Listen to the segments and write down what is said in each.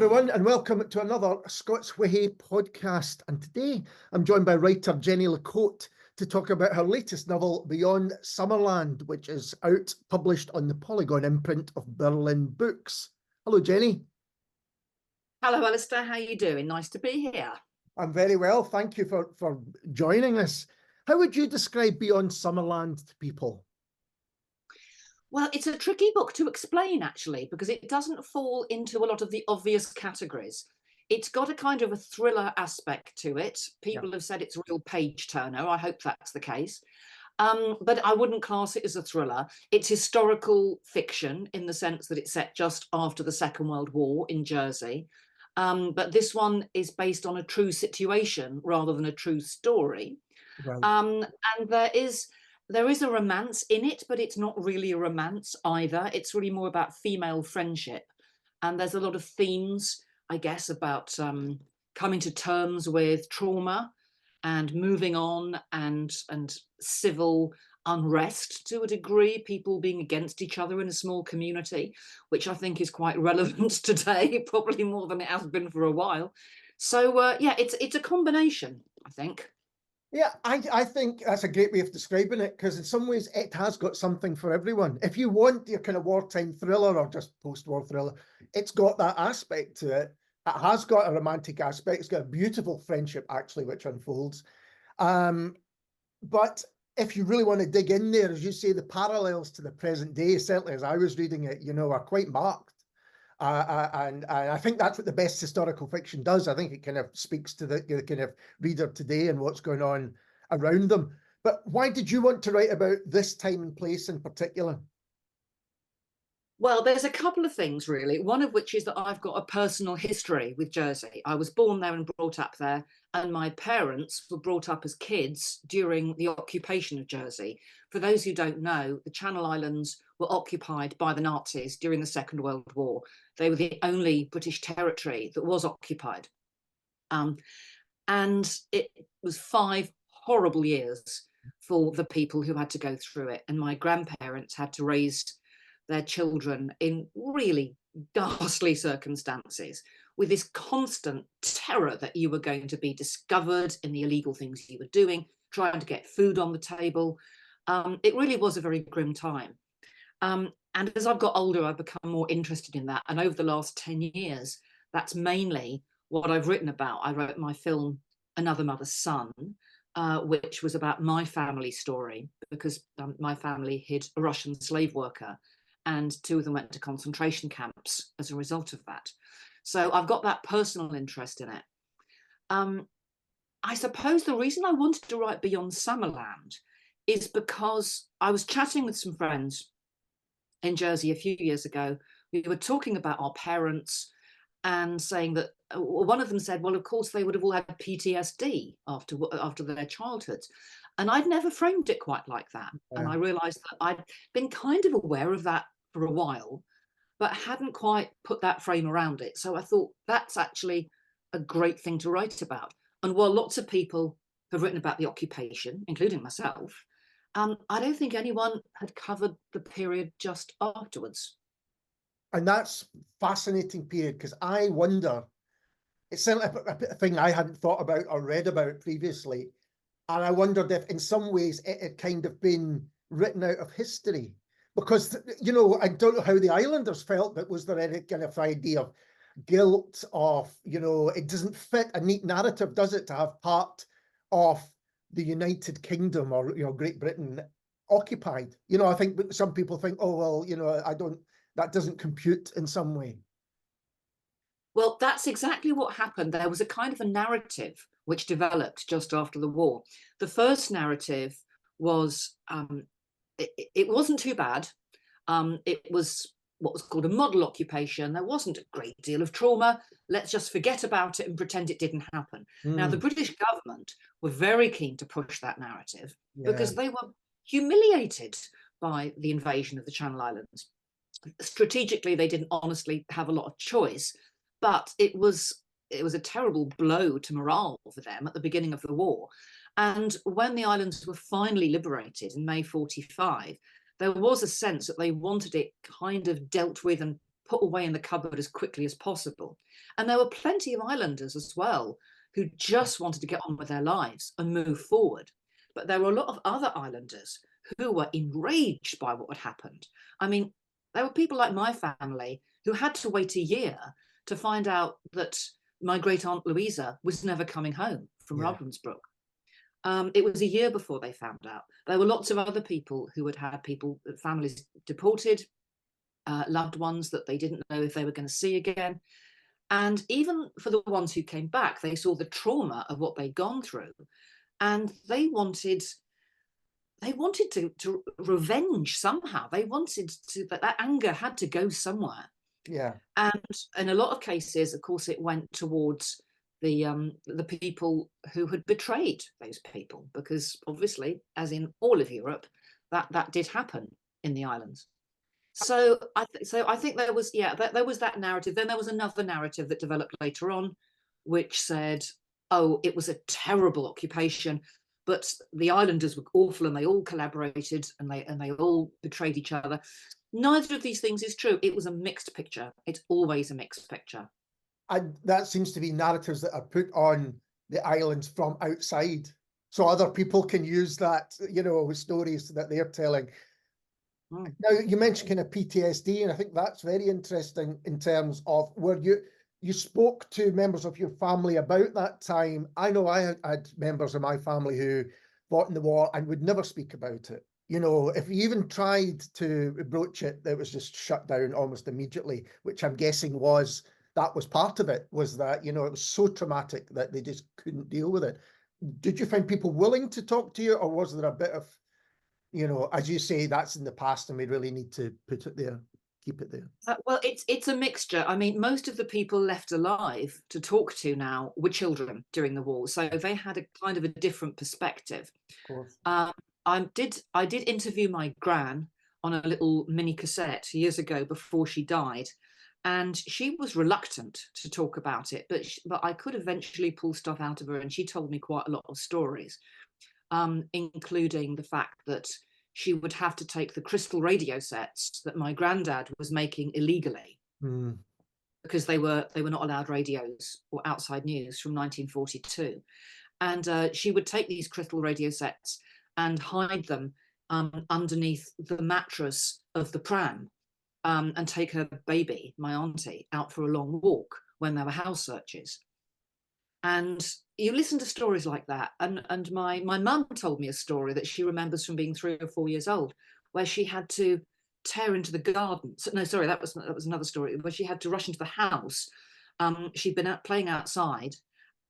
everyone, and welcome to another Scots Whay Hae podcast. And today I'm joined by writer Jenny Lecoat to talk about her latest novel, Beyond Summerland, which is out, published on the Polygon imprint of Birlinn Books. Hello, Jenny. Hello, Alistair. How are you doing? Nice to be here. I'm very well. Thank you for joining us. How would you describe Beyond Summerland to people? Well, it's a tricky book to explain, actually, because it doesn't fall into a lot of the obvious categories. It's got a kind of a thriller aspect to it. People have said it's a real page turner. I hope that's the case. But I wouldn't class it as a thriller. It's historical fiction in the sense that it's set just after the Second World War in Jersey. But this one is based on a true situation rather than a true story. Right. And there is a romance in it, but it's not really a romance either. It's really more about female friendship. And there's a lot of themes, I guess, about coming to terms with trauma and moving on and civil unrest to a degree, people being against each other in a small community, which I think is quite relevant today, probably more than it has been for a while. So, yeah, it's a combination, I think. Yeah, I think that's a great way of describing it, because in some ways it has got something for everyone. If you want your kind of wartime thriller or just post-war thriller, it's got that aspect to it. It has got a romantic aspect. It's got a beautiful friendship, actually, which unfolds. But if you really want to dig in there, as you say, the parallels to the present day, certainly as I was reading it, are quite marked. And I think that's what the best historical fiction does. I think it kind of speaks to the kind of reader today and what's going on around them. But why did you want to write about this time and place in particular? Well, there's a couple of things, really. One of which is that I've got a personal history with Jersey. I was born there and brought up there, and my parents were brought up as kids during the occupation of Jersey. For those who don't know, the Channel Islands were occupied by the Nazis during the Second World War. They were the only British territory that was occupied. And it was 5 horrible years for the people who had to go through it. And my grandparents had to raise their children in really ghastly circumstances, with this constant terror that you were going to be discovered in the illegal things you were doing, trying to get food on the table. It really was a very grim time. And as I've got older, I've become more interested in that. And over the last 10 years, that's mainly what I've written about. I wrote my film, Another Mother's Son, which was about my family story, because my family hid a Russian slave worker, and 2 of them went to concentration camps as a result of that. So I've got that personal interest in it. I suppose the reason I wanted to write Beyond Summerland is because I was chatting with some friends in Jersey a few years ago. We were talking about our parents and saying that one of them said, well, of course, they would have all had PTSD after their childhoods. And I'd never framed it quite like that. Yeah. And I realised that I'd been kind of aware of that for a while, but hadn't quite put that frame around it. So I thought that's actually a great thing to write about. And while lots of people have written about the occupation, including myself, I don't think anyone had covered the period just afterwards. And that's fascinating period, because I wonder, it's certainly a thing I hadn't thought about or read about previously. And I wondered if in some ways it had kind of been written out of history. Because, I don't know how the islanders felt, but was there any kind of idea of guilt of, it doesn't fit a neat narrative, does it, to have part of the United Kingdom or, Great Britain occupied? I think some people think, oh, well, that doesn't compute in some way. Well, that's exactly what happened. There was a kind of a narrative which developed just after the war. The first narrative was, it wasn't too bad. It was what was called a model occupation. There wasn't a great deal of trauma. Let's just forget about it and pretend it didn't happen. Now, the British government were very keen to push that narrative because they were humiliated by the invasion of the Channel Islands. Strategically, they didn't honestly have a lot of choice, but it was a terrible blow to morale for them at the beginning of the war. And when the islands were finally liberated in May 45, there was a sense that they wanted it kind of dealt with and put away in the cupboard as quickly as possible. And there were plenty of islanders as well who just wanted to get on with their lives and move forward. But there were a lot of other islanders who were enraged by what had happened. I mean, there were people like my family who had to wait a year to find out that my great aunt Louisa was never coming home from Ravensbrück. It was a year before they found out. There were lots of other people who had had families deported, loved ones that they didn't know if they were going to see again. And even for the ones who came back, they saw the trauma of what they'd gone through, and they wanted to revenge somehow. They wanted to, that anger had to go somewhere. Yeah. And in a lot of cases, of course, it went towards the people who had betrayed those people, because obviously, as in all of Europe, that did happen in the islands. So I think there was there was that narrative. Then there was another narrative that developed later on, which said, oh, it was a terrible occupation, but the islanders were awful and they all collaborated and they all betrayed each other. Neither of these things is true. It was a mixed picture. It's always a mixed picture. And that seems to be narratives that are put on the islands from outside, so other people can use that, you know, stories that they're telling. Now, you mentioned kind of PTSD, and I think that's very interesting in terms of where you spoke to members of your family about that time. I know I had members of my family who fought in the war and would never speak about it. You know, if you even tried to broach it, it was just shut down almost immediately, which I'm guessing that was part of it, was that, you know, it was so traumatic that they just couldn't deal with it. Did you find people willing to talk to you, or was there a bit of, you know, as you say, that's in the past and we really need to put it there, keep it there? Well, it's a mixture. I mean, most of the people left alive to talk to now were children during the war, so they had a kind of a different perspective. Of course. I did interview my gran on a little mini cassette years ago before she died, and she was reluctant to talk about it, but I could eventually pull stuff out of her, and she told me quite a lot of stories, including the fact that she would have to take the crystal radio sets that my granddad was making illegally, because they were not allowed radios or outside news from 1942, and she would take these crystal radio sets and hide them underneath the mattress of the pram, and take her baby, my auntie, out for a long walk when there were house searches. And you listen to stories like that. And my mum told me a story that she remembers from being 3 or 4 years old, where she had to tear into the garden. No, sorry, that was another story, where she had to rush into the house. She'd been out playing outside,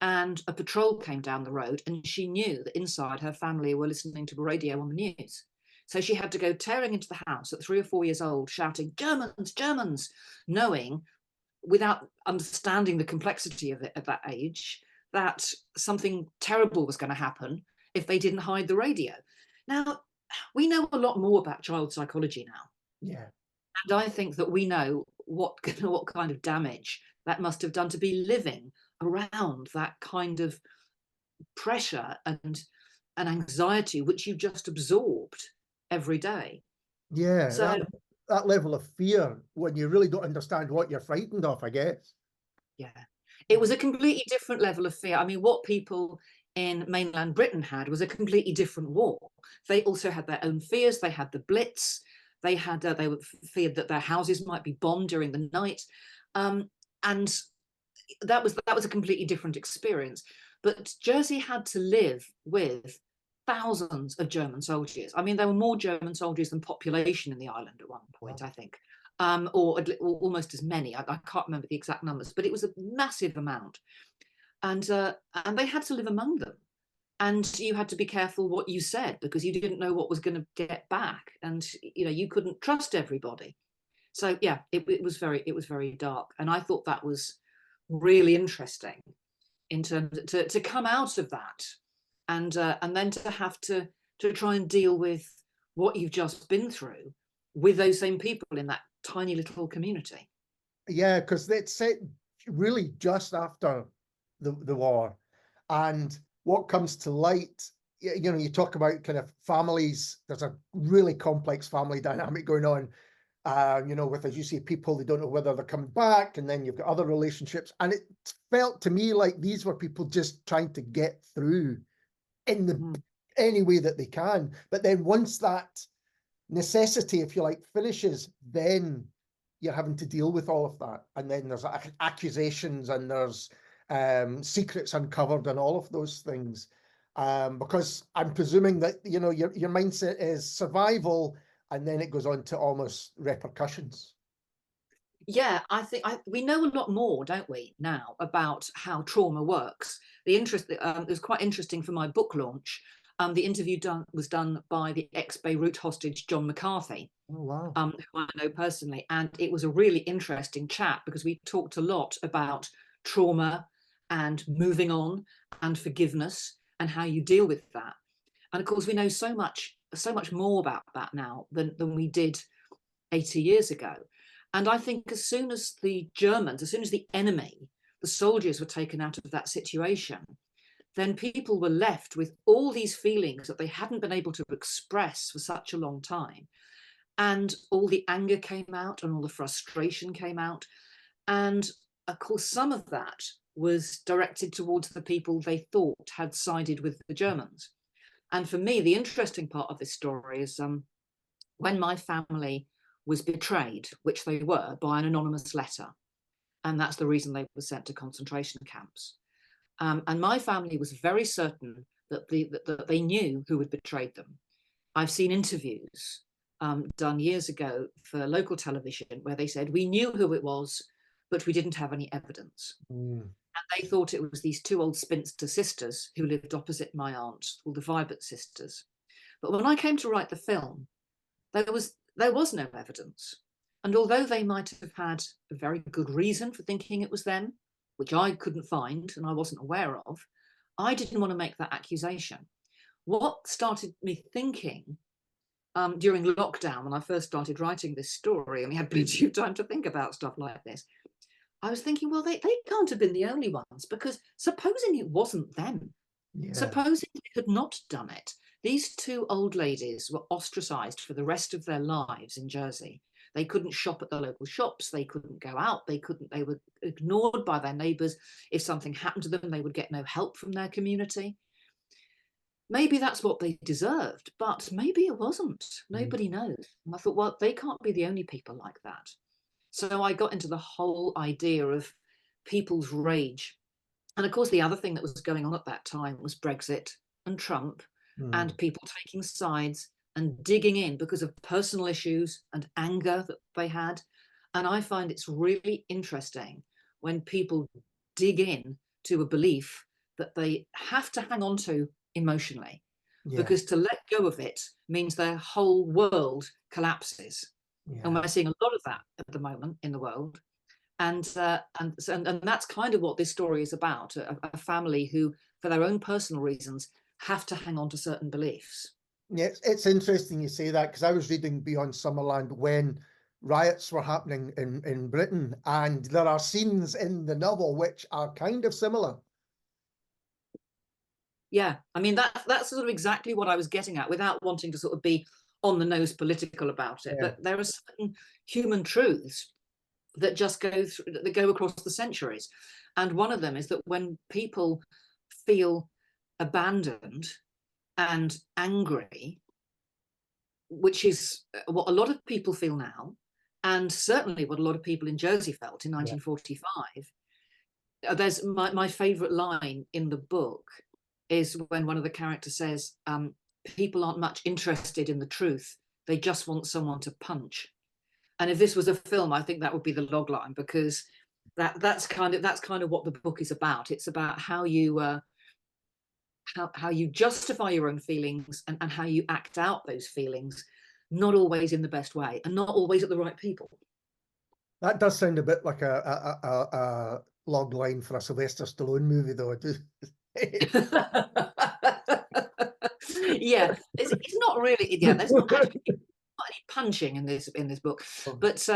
and a patrol came down the road, and she knew that inside her family were listening to the radio on the news. So she had to go tearing into the house at 3 or 4 years old, shouting, "Germans, Germans," knowing, without understanding the complexity of it at that age, that something terrible was going to happen if they didn't hide the radio. Now, we know a lot more about child psychology now. Yeah. And I think that we know what kind of damage that must have done to be living around that kind of pressure and anxiety, which you just absorbed every day. Yeah, So that level of fear when you really don't understand what you're frightened of, I guess. yeah, it was a completely different level of fear. I mean, what people in mainland Britain had was a completely different war. They also had their own fears. They had the Blitz. They had they were feared that their houses might be bombed during the night, and that was a completely different experience. But Jersey had to live with thousands of German soldiers. I mean, there were more German soldiers than population in the island at one point, I think, or almost as many. I can't remember the exact numbers, but it was a massive amount. And they had to live among them. And you had to be careful what you said, because you didn't know what was going to get back. And, you know, you couldn't trust everybody. So, yeah, it was very dark. And I thought that was really interesting in terms to come out of that, and then to have to try and deal with what you've just been through with those same people in that tiny little community. Yeah, because it's set really just after the war, and what comes to light, you know, you talk about kind of families. There's a really complex family dynamic going on. you know, with, as you say, people, they don't know whether they're coming back, and then you've got other relationships. And it felt to me like these were people just trying to get through in the any way that they can. But then once that necessity, if you like, finishes, then you're having to deal with all of that. And then there's accusations, and there's secrets uncovered, and all of those things. Because I'm presuming that, you know, your mindset is survival, and then it goes on to almost repercussions. Yeah, I think we know a lot more, don't we, now about how trauma works. It was quite interesting for my book launch. The interview was done by the ex-Beirut hostage John McCarthy, Oh, wow. who I know personally, and it was a really interesting chat because we talked a lot about trauma and moving on and forgiveness and how you deal with that. And of course, we know so much more about that now than we did 80 years ago. And I think as soon as the enemy, the soldiers, were taken out of that situation, then people were left with all these feelings that they hadn't been able to express for such a long time. And all the anger came out, and all the frustration came out. And of course, some of that was directed towards the people they thought had sided with the Germans. And for me, the interesting part of this story is when my family was betrayed, which they were, by an anonymous letter. And that's the reason they were sent to concentration camps. And my family was very certain that they knew who had betrayed them. I've seen interviews done years ago for local television where they said, we knew who it was, but we didn't have any evidence. And they thought it was these two old spinster sisters who lived opposite my aunt, called the Vibert sisters. But when I came to write the film, there was no evidence. And although they might have had a very good reason for thinking it was them, which I couldn't find and I wasn't aware of, I didn't want to make that accusation. What started me thinking during lockdown, when I first started writing this story, and we had plenty of time to think about stuff like this, I was thinking, well, they can't have been the only ones, because supposing it wasn't them, supposing they had not done it, these two old ladies were ostracized for the rest of their lives in Jersey. They couldn't shop at the local shops. They couldn't go out. They were ignored by their neighbours. If something happened to them, they would get no help from their community. Maybe that's what they deserved, but maybe it wasn't. Nobody knows. And I thought, well, they can't be the only people like that. So I got into the whole idea of people's rage. And of course, the other thing that was going on at that time was Brexit and Trump and people taking sides and digging in because of personal issues and anger that they had. And I find it's really interesting when people dig in to a belief that they have to hang on to emotionally, because to let go of it means their whole world collapses. And we're seeing a lot of that at the moment in the world. And that's kind of what this story is about, a family who, for their own personal reasons, have to hang on to certain beliefs. Yeah, it's interesting you say that, because I was reading Beyond Summerland when riots were happening in Britain, and there are scenes in the novel which are kind of similar. Yeah, I mean, that's sort of exactly what I was getting at, without wanting to sort of be on the nose political about it. But there are certain human truths that just go across the centuries. And one of them is that when people feel abandoned and angry, which is what a lot of people feel now, and certainly what a lot of people in Jersey felt in 1945. There's my favorite line in the book is when one of the characters says, people aren't much interested in the truth, they just want someone to punch. And if this was a film, I think that would be the log line, because that's kind of what the book is about. It's about how you justify your own feelings and how you act out those feelings, not always in the best way and not always at the right people. That does sound a bit like a log line for a Sylvester Stallone movie, though. I do. Yeah, it's not really. Yeah, there's not actually any punching in this book, but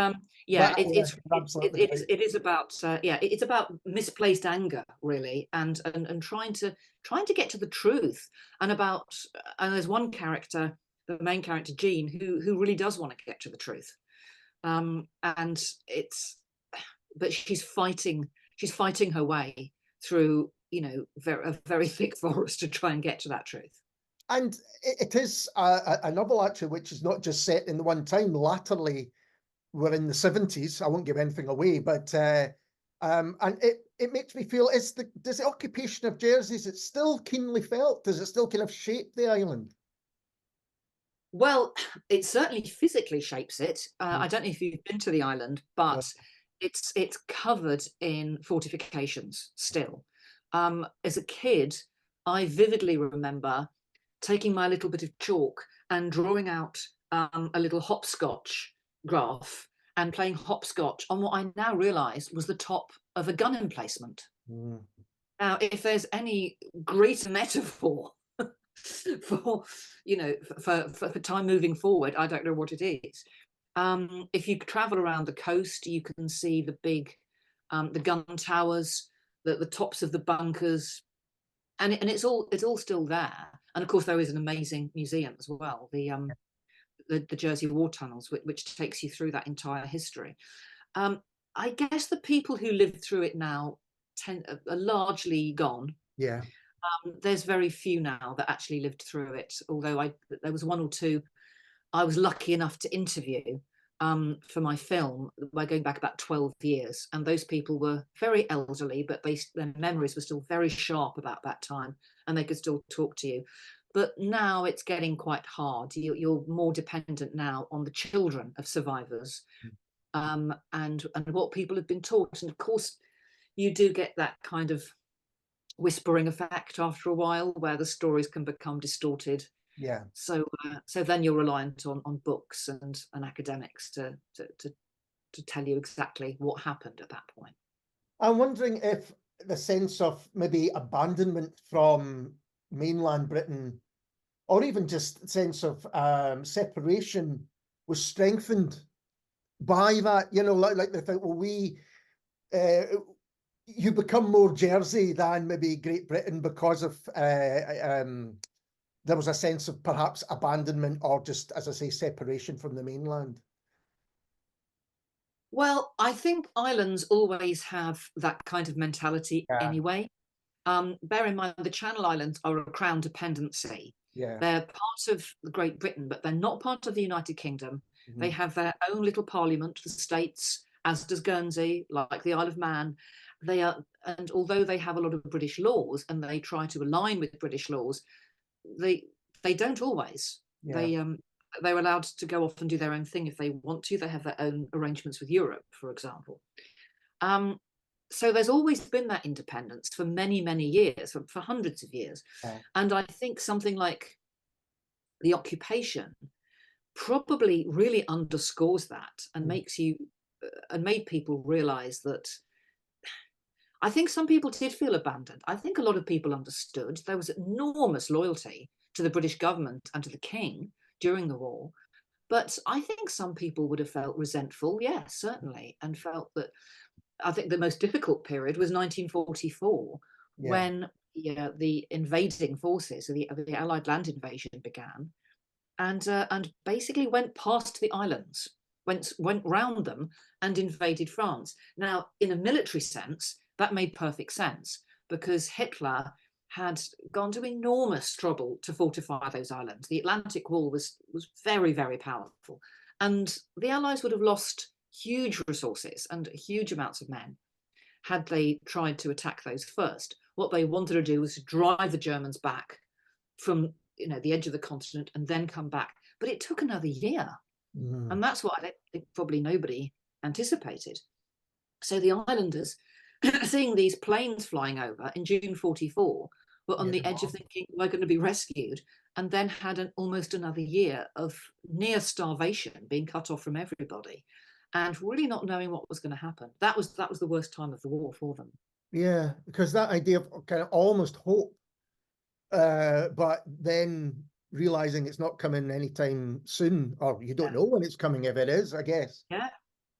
yeah, it is about it's about misplaced anger, really, and trying to get to the truth, and there's one character, the main character Jean, who really does want to get to the truth, And but she's fighting her way through, you know, a very thick forest to try and get to that truth. And it is a novel, actually, which is not just set in the one time. Latterly, we're in the 70s. I won't give anything away, but and it makes me feel, does the occupation of Jersey, is it still keenly felt? Does it still kind of shape the island? Well, it certainly physically shapes it. I don't know if you've been to the island, but it's covered in fortifications still. As a kid, I vividly remember taking my little bit of chalk and drawing out a little hopscotch graph and playing hopscotch on what I now realise was the top of a gun emplacement. Mm. Now, if there's any greater metaphor for, you know, for time moving forward, I don't know what it is. If you travel around the coast, you can see the big, the gun towers, the tops of the bunkers, and it's all still there. And of course, there is an amazing museum as well, the Jersey War Tunnels, which takes you through that entire history. I guess the people who lived through it now are largely gone. Yeah. There's very few now that actually lived through it, although there was one or two I was lucky enough to interview for my film by going back about 12 years. And those people were very elderly, but their memories were still very sharp about that time, and they could still talk to you. But now it's getting quite hard. You're more dependent now on the children of survivors and what people have been taught. And of course, you do get that kind of whispering effect after a while, where the stories can become distorted. Yeah. So then you're reliant on books and academics to tell you exactly what happened at that point. I'm wondering if the sense of maybe abandonment from mainland Britain, or even just sense of separation, was strengthened by that. You know, like they think, well, you become more Jersey than maybe Great Britain because of there was a sense of perhaps abandonment, or just, as I say, separation from the mainland. Well, I think islands always have that kind of mentality anyway. Bear in mind, the Channel Islands are a crown dependency. Yeah. They're part of Great Britain, but they're not part of the United Kingdom. Mm-hmm. They have their own little parliament, the states, as does Guernsey, like the Isle of Man. And although they have a lot of British laws and they try to align with British laws, they don't always. Yeah. They're allowed to go off and do their own thing if they want to. They have their own arrangements with Europe, for example. So there's always been that independence for many, many years, for hundreds of years. Yeah. And I think something like the occupation probably really underscores that and makes you and made people realize that. I think some people did feel abandoned. I think a lot of people understood there was enormous loyalty to the British government and to the king during the war. But I think some people would have felt resentful, yes, certainly, and felt that. I think the most difficult period was 1944, when the invading forces of the Allied land invasion began, and basically went past the islands, went round them and invaded France. Now, in a military sense, that made perfect sense, because Hitler had gone to enormous trouble to fortify those islands. The Atlantic Wall was very, very powerful, and the Allies would have lost huge resources and huge amounts of men had they tried to attack those first. What they wanted to do was to drive the Germans back from the edge of the continent and then come back. But it took another year. And that's what I think probably nobody anticipated. So the islanders, seeing these planes flying over in June 44, were on the edge of thinking, we're going to be rescued, and then had almost another year of near starvation, being cut off from everybody, and really not knowing what was going to happen. That was the worst time of the war for them. Yeah, because that idea of kind of almost hope, but then realizing it's not coming anytime soon, or you don't know when it's coming, if it is, I guess. Yeah.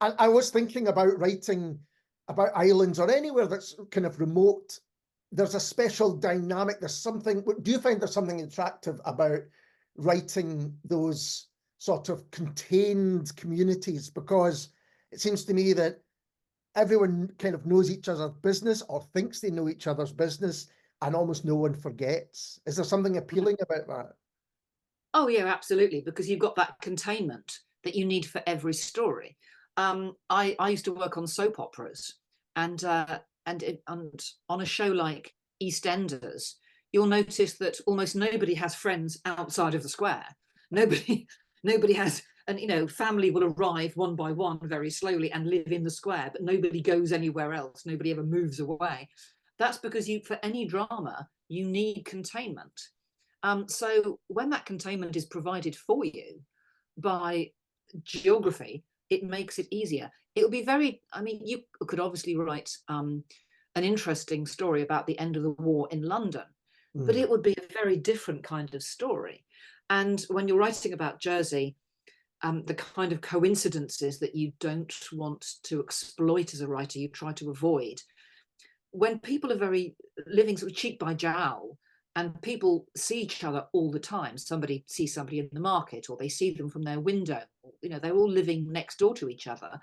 I was thinking about writing about islands or anywhere that's kind of remote. There's a special dynamic. There's something. Do you find there's something attractive about writing those sort of contained communities, because it seems to me that everyone kind of knows each other's business or thinks they know each other's business, and almost no one forgets. Is there something appealing about that? Oh yeah, absolutely, because you've got that containment that you need for every story. I used to work on soap operas, and and on a show like EastEnders, you'll notice that almost nobody has friends outside of the square. Nobody, nobody has, and family will arrive one by one very slowly and live in the square, but nobody goes anywhere else. Nobody ever moves away. That's because for any drama, you need containment. So when that containment is provided for you by geography, it makes it easier. It will be you could obviously write an interesting story about the end of the war in London, but it would be a very different kind of story. And when you're writing about Jersey, the kind of coincidences that you don't want to exploit as a writer, you try to avoid. When people are living sort of cheek by jowl, and people see each other all the time. Somebody sees somebody in the market, or they see them from their window. They're all living next door to each other.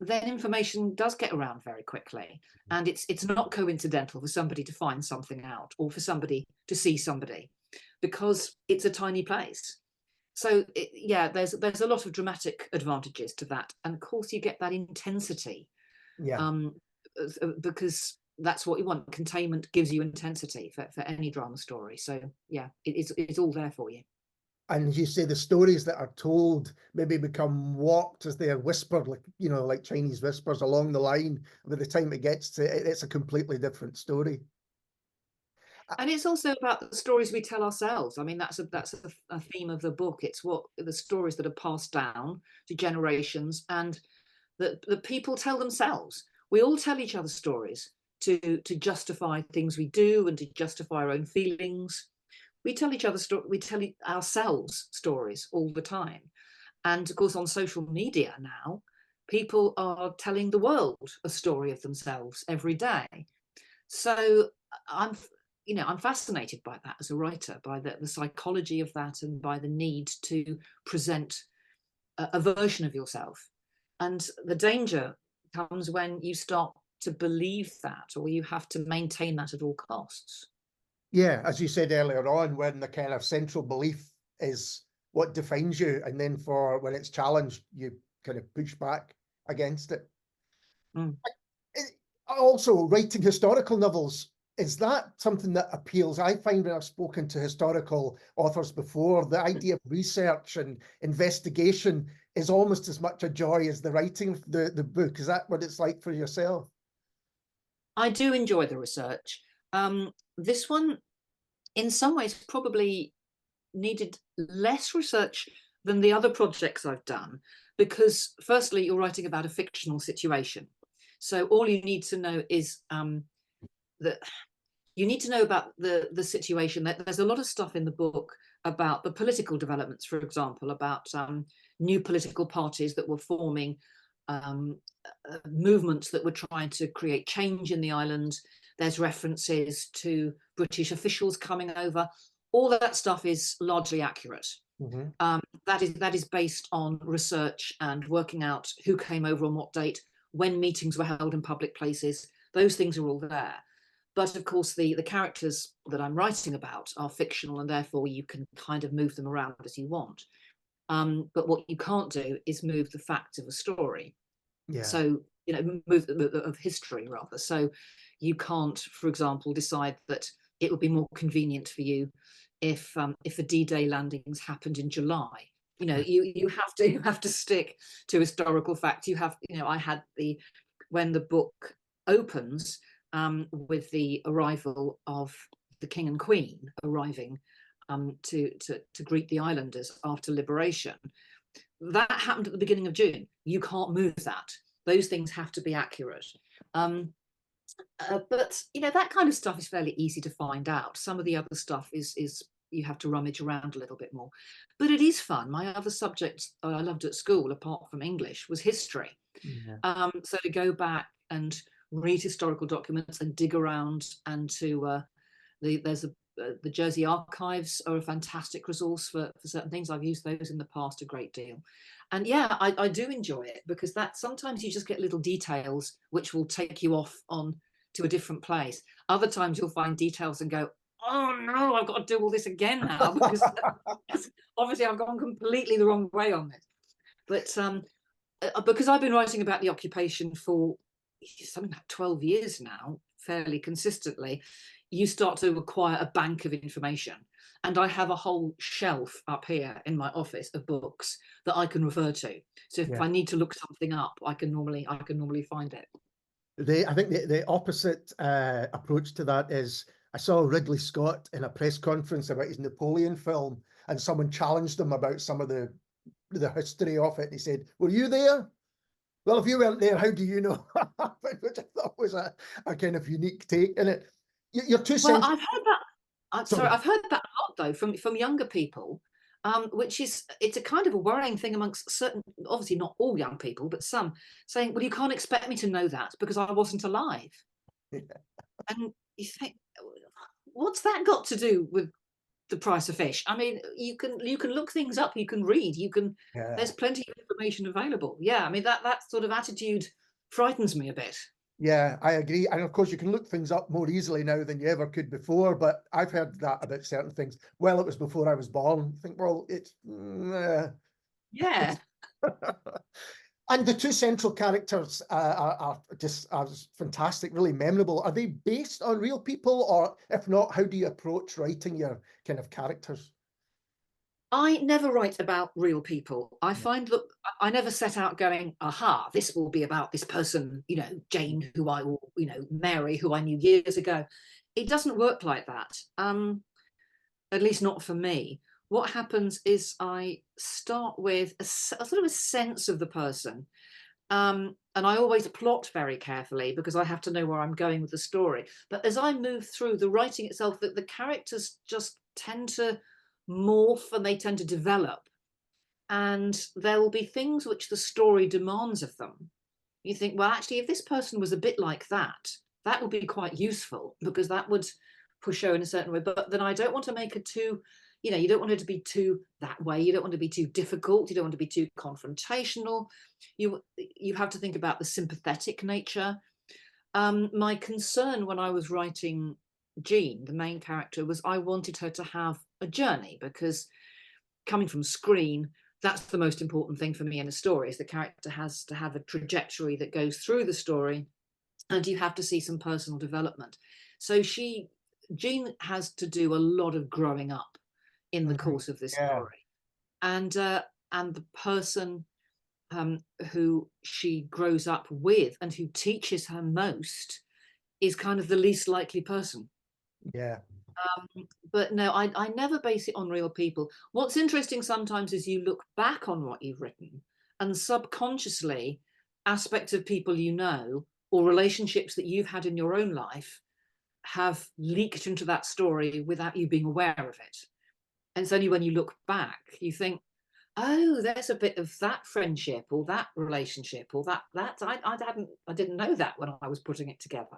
Then information does get around very quickly, and it's not coincidental for somebody to find something out, or for somebody to see somebody, because it's a tiny place. So there's a lot of dramatic advantages to that, and of course you get that intensity, because that's what you want. Containment gives you intensity for any drama story. So yeah, it's all there for you. And you say the stories that are told maybe become walked as they are whispered, like Chinese whispers along the line. By the time it gets to it, it's a completely different story. And it's also about the stories we tell ourselves. I mean, that's a theme of the book. It's what the stories that are passed down to generations, and that people tell themselves. We all tell each other stories to justify things we do and to justify our own feelings. We tell ourselves stories all the time. And of course, on social media now, people are telling the world a story of themselves every day. So I'm fascinated by that as a writer, by the psychology of that, and by the need to present a version of yourself. And the danger comes when you start to believe that, or you have to maintain that at all costs. Yeah, as you said earlier on, when the kind of central belief is what defines you, and then when it's challenged, you kind of push back against it. Also, writing historical novels, is that something that appeals? I find when I've spoken to historical authors before, the idea of research and investigation is almost as much a joy as the writing of the book. Is that what it's like for yourself? I do enjoy the research. This one, in some ways, probably needed less research than the other projects I've done, because firstly, you're writing about a fictional situation. So all you need to know is that you need to know about the situation. There's a lot of stuff in the book about the political developments, for example, about new political parties that were forming, movements that were trying to create change in the island. There's references to British officials coming over. All that stuff is largely accurate. That is based on research and working out who came over on what date, when meetings were held in public places. Those things are all there. But of course, the characters that I'm writing about are fictional, and therefore you can kind of move them around as you want. But what you can't do is move the facts of a story. Yeah. So, move of history rather. So you can't, for example, decide that it would be more convenient for you if the D-Day landings happened in July. You have to stick to historical fact. I had when the book opens with the arrival of the King and Queen arriving to greet the islanders after liberation. That happened at the beginning of June. You can't move that. Those things have to be accurate. But that kind of stuff is fairly easy to find out. Some of the other stuff is you have to rummage around a little bit more. But it is fun. My other subjects I loved at school, apart from English, was history. Yeah. So to go back and read historical documents and dig around, and there's the Jersey archives are a fantastic resource for certain things. I've used those in the past a great deal. And yeah, I do enjoy it, because that sometimes you just get little details which will take you off on to a different place. Other times you'll find details and go, oh no, I've got to do all this again now, because obviously I've gone completely the wrong way on this. But because I've been writing about the occupation for something like 12 years now, fairly consistently, you start to acquire a bank of information. And I have a whole shelf up here in my office of books that I can refer to. So if I need to look something up, I can normally find it. I think the opposite approach to that is, I saw Ridley Scott in a press conference about his Napoleon film, and someone challenged him about some of the history of it. He said, "Were you there?" Well, if you weren't there, how do you know what happened? Which I thought was a kind of unique take in it. You're too Well, sensitive. I've heard that. Sorry, I've heard that a lot though from younger people, which is, it's a kind of a worrying thing amongst certain, obviously not all young people, but some, saying, "Well, you can't expect me to know that because I wasn't alive." Yeah. And you think, what's that got to do with the price of fish? I mean, you can look things up, you can read, there's plenty of information available. Yeah, I mean, that sort of attitude frightens me a bit. Yeah, I agree. And of course, you can look things up more easily now than you ever could before. But I've heard that about certain things. Well, it was before I was born. I think, well, it's Yeah. And the two central characters are just fantastic, really memorable. Are they based on real people, or if not, how do you approach writing your kind of characters? I never write about real people. I find that I never set out going, aha, this will be about this person, Jane, who I will, Mary, who I knew years ago. It doesn't work like that. At least not for me. What happens is I start with a sort of a sense of the person. And I always plot very carefully because I have to know where I'm going with the story. But as I move through the writing itself, the characters just tend to morph and they tend to develop. And there will be things which the story demands of them. You think, well, actually, if this person was a bit like that, that would be quite useful because that would push her in a certain way. But then I don't want to make it too, you don't want it to be too that way. You don't want to be too difficult. You don't want to be too confrontational. You have to think about the sympathetic nature. My concern when I was writing Jean, the main character, was I wanted her to have a journey, because coming from screen, that's the most important thing for me in a story, is the character has to have a trajectory that goes through the story, and you have to see some personal development. So Jean has to do a lot of growing up in the course of this story, and the person who she grows up with and who teaches her most is kind of the least likely person. Yeah. But no, I never base it on real people. What's interesting sometimes is you look back on what you've written, and subconsciously aspects of people or relationships that you've had in your own life have leaked into that story without you being aware of it. And it's only when you look back you think, oh, there's a bit of that friendship or that relationship or that I didn't know that when I was putting it together.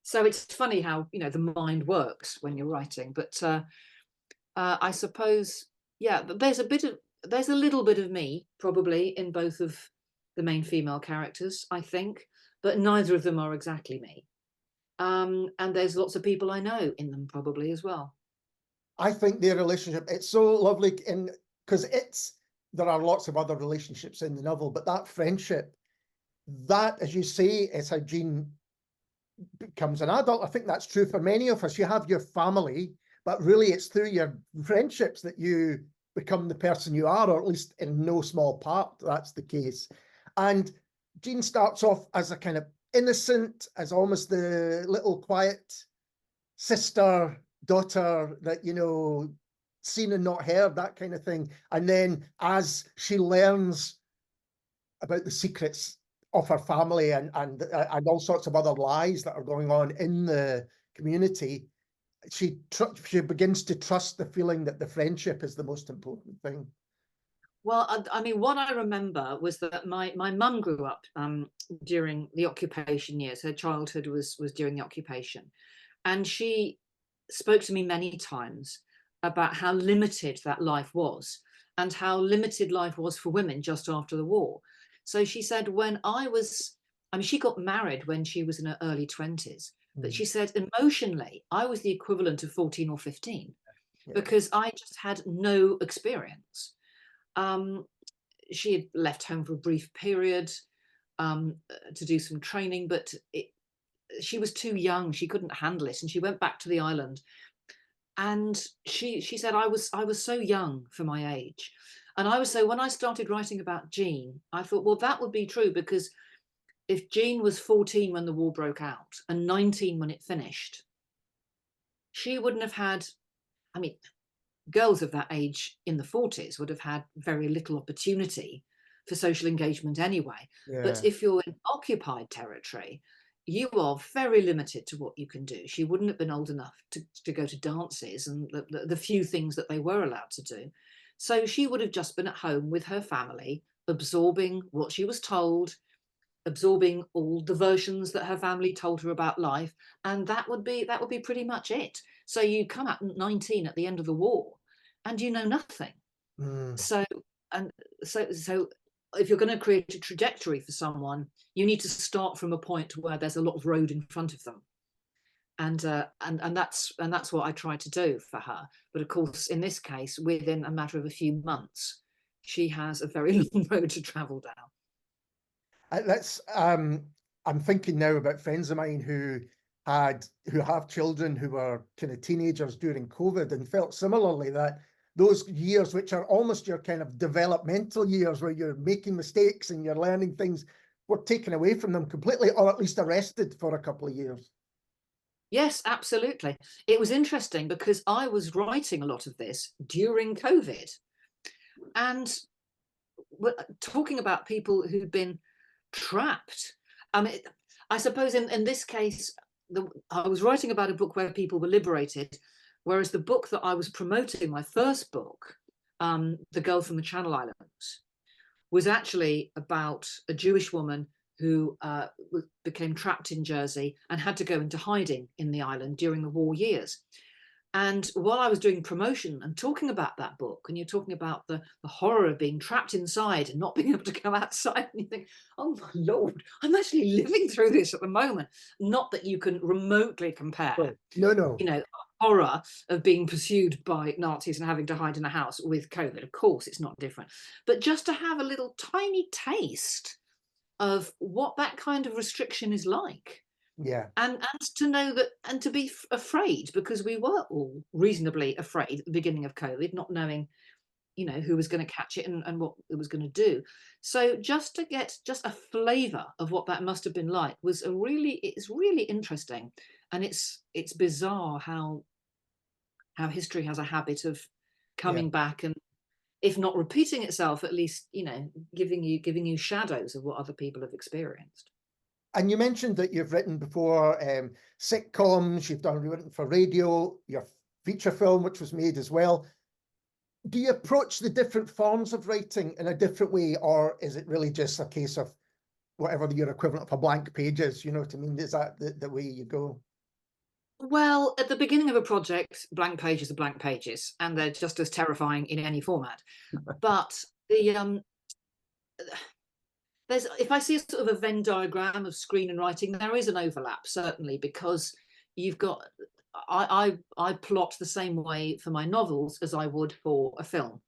So it's funny how the mind works when you're writing. But I suppose, yeah, there's a little bit of me probably in both of the main female characters, I think, but neither of them are exactly me. And there's lots of people I know in them probably as well. I think their relationship, it's so lovely because there are lots of other relationships in the novel, but that friendship, that, as you say, is how Jean becomes an adult. I think that's true for many of us. You have your family, but really it's through your friendships that you become the person you are, or at least in no small part that's the case. And Jean starts off as a kind of innocent, as almost the little quiet sister, daughter that, seen and not heard, that kind of thing. And then as she learns about the secrets of her family and all sorts of other lies that are going on in the community, she begins to trust the feeling that the friendship is the most important thing. Well, I mean, what I remember was that my mum grew up during the occupation years. Her childhood was during the occupation, and she spoke to me many times about how limited that life was, and how limited life was for women just after the war. So she said, when I mean, she got married when she was in her early 20s, but she said emotionally, I was the equivalent of 14 or 15 because I just had no experience. She had left home for a brief period to do some training, but she was too young. She couldn't handle it. And she went back to the island. And she said, I was so young for my age. And I was so, when I started writing about Jean, I thought, well, that would be true, because if Jean was 14 when the war broke out and 19 when it finished, she wouldn't have had, I mean, girls of that age in the 40s would have had very little opportunity for social engagement anyway. But if you're in occupied territory, you are very limited to what you can do. She wouldn't have been old enough to go to dances and the few things that they were allowed to do. So she would have just been at home with her family, absorbing what she was told, absorbing all the versions that her family told her about life, and that would be pretty much it. So you come out 19 at the end of the war and you know nothing. So if you're going to create a trajectory for someone, you need to start from a point where there's a lot of road in front of them, and that's what I try to do for her. But of course, in this case, within a matter of a few months, she has a very long road to travel down. I'm thinking now about friends of mine who have children who were kind of teenagers during COVID, and felt similarly that those years, which are almost your kind of developmental years where you're making mistakes and you're learning things, were taken away from them completely, or at least arrested for a couple of years. Yes, absolutely. It was interesting because I was writing a lot of this during COVID, and talking about people who'd been trapped. I mean, I suppose in this case, I was writing about a book where people were liberated, whereas the book that I was promoting, my first book, The Girl from the Channel Islands, was actually about a Jewish woman who became trapped in Jersey and had to go into hiding in the island during the war years. And while I was doing promotion and talking about that book, and you're talking about the horror of being trapped inside and not being able to come outside, and you think, oh my Lord, I'm actually living through this at the moment. Not that you can remotely compare, no, you know, horror of being pursued by Nazis and having to hide in a house with COVID. Of course, it's not different. But just to have a little tiny taste of what that kind of restriction is like. And to know that, and to be afraid, because we were all reasonably afraid at the beginning of COVID, not knowing, you know, who was going to catch it and what it was going to do. So just to get just a flavour of what that must have been like was it's really interesting. And it's bizarre how history has a habit of coming back, and if not repeating itself, at least, you know, giving you shadows of what other people have experienced. And you mentioned that you've written before sitcoms, you've written for radio, your feature film, which was made as well. Do you approach the different forms of writing in a different way, or is it really just a case of whatever your equivalent of a blank page is? You know what I mean? Is that the way you go? Well, at the beginning of a project, blank pages are blank pages, and they're just as terrifying in any format. But if I see a sort of a Venn diagram of screen and writing, there is an overlap, certainly, because you've got, I plot the same way for my novels as I would for a film.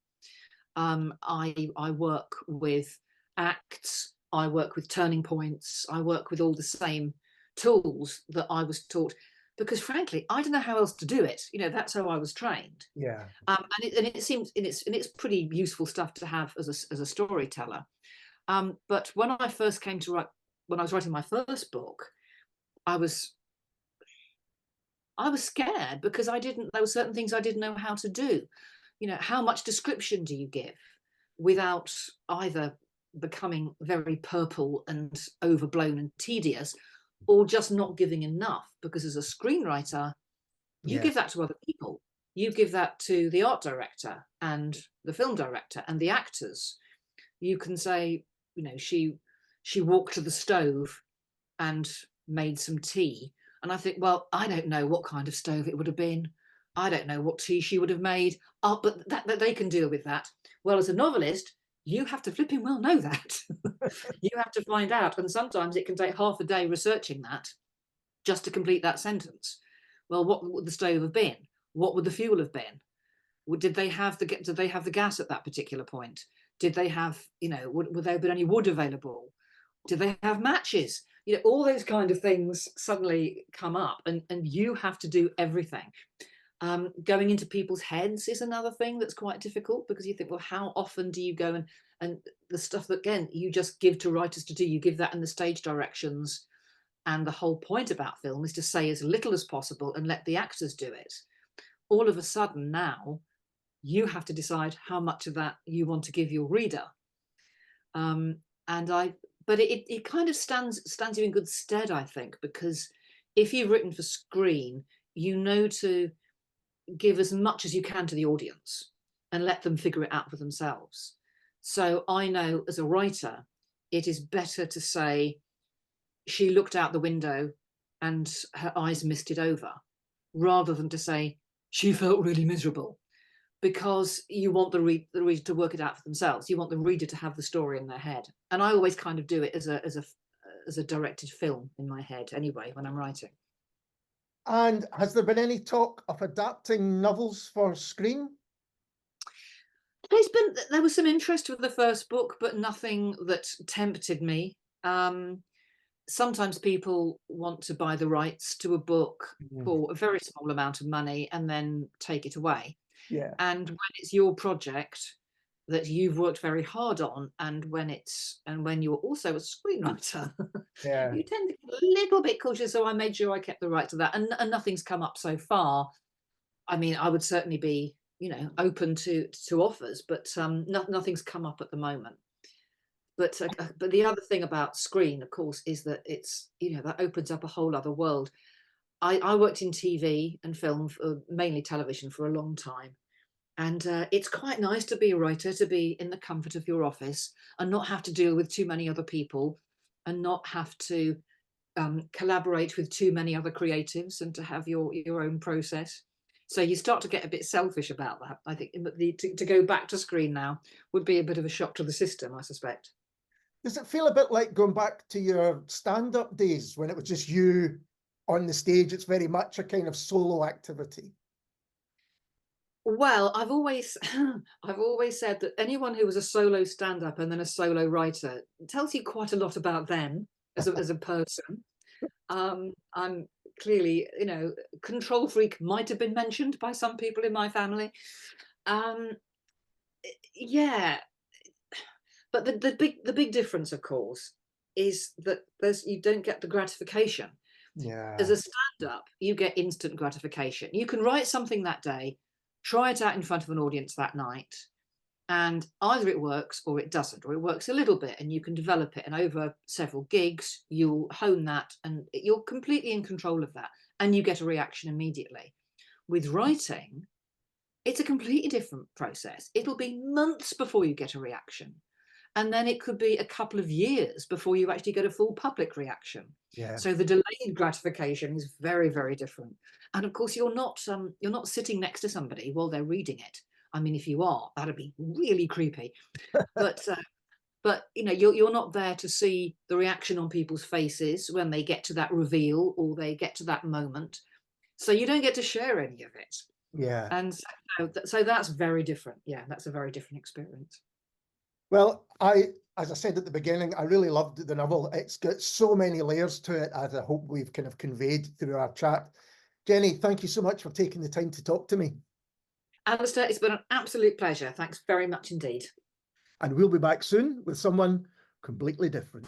I work with acts, I work with turning points, I work with all the same tools that I was taught, because frankly, I don't know how else to do it. You know, that's how I was trained. And it seems, and it's pretty useful stuff to have as a storyteller. But when I first came to write, when I was writing my first book, I was scared, because there were certain things I didn't know how to do. You know, how much description do you give without either becoming very purple and overblown and tedious, or just not giving enough? Because as a screenwriter, you give that to other people. You give that to the art director and the film director and the actors. You can say, you know, she walked to the stove and made some tea. And I think, well, I don't know what kind of stove it would have been. I don't know what tea she would have made. Oh, but that they can deal with that. Well, as a novelist, you have to flipping well know that. You have to find out, and sometimes it can take half a day researching that just to complete that sentence. Well, what would the stove have been? What would the fuel have been? Did they have the gas at that particular point? Did they have, would there have been any wood available? Did they have matches? All those kind of things suddenly come up, and you have to do everything. Going into people's heads is another thing that's quite difficult, because you think, well, how often do you go and the stuff that, again, you just give to writers to do, you give that in the stage directions. And the whole point about film is to say as little as possible and let the actors do it. All of a sudden now, you have to decide how much of that you want to give your reader. But it kind of stands you in good stead, I think, because if you've written for screen, to give as much as you can to the audience and let them figure it out for themselves. So I know as a writer, it is better to say, she looked out the window and her eyes misted over, rather than to say, she felt really miserable, because you want the reader to work it out for themselves. You want the reader to have the story in their head. And I always kind of do it as a directed film in my head anyway, when I'm writing. And has there been any talk of adapting novels for screen? There was some interest with the first book, but nothing that tempted me. Sometimes people want to buy the rights to a book for a very small amount of money and then take it away. Yeah. And when it's your project that you've worked very hard on, and when you're also a screenwriter, Yeah. you tend to get a little bit cautious. So I made sure I kept the right to that, and nothing's come up so far. I mean, I would certainly be, open to offers, but nothing's come up at the moment. But the other thing about screen, of course, is that it's, that opens up a whole other world. I worked in TV and film, mainly television, for a long time. And it's quite nice to be a writer, to be in the comfort of your office and not have to deal with too many other people, and not have to collaborate with too many other creatives, and to have your own process. So you start to get a bit selfish about that. I think to go back to screen now would be a bit of a shock to the system, I suspect. Does it feel a bit like going back to your stand-up days when it was just you on the stage? It's very much a kind of solo activity. Well, I've always said that anyone who was a solo stand-up and then a solo writer tells you quite a lot about them as a person. I'm clearly, control freak might have been mentioned by some people in my family. Yeah, but the big difference, of course, is that you don't get the gratification. Yeah. As a stand-up, you get instant gratification. You can write something that day, try it out in front of an audience that night, and either it works or it doesn't, or it works a little bit, and you can develop it, and over several gigs you'll hone that, and you're completely in control of that, and you get a reaction immediately. With writing, it's a completely different process. It'll be months before you get a reaction, and then it could be a couple of years before you actually get a full public reaction. Yeah. So the delayed gratification is very, very different. And of course, you're not sitting next to somebody while they're reading it. I mean, if you are, that'd be really creepy. But you're not there to see the reaction on people's faces when they get to that reveal or they get to that moment. So you don't get to share any of it. Yeah. And so that's very different. Yeah, that's a very different experience. Well, as I said at the beginning, I really loved the novel. It's got so many layers to it, as I hope we've kind of conveyed through our chat. Jenny, thank you so much for taking the time to talk to me. Alistair, it's been an absolute pleasure. Thanks very much indeed. And we'll be back soon with someone completely different.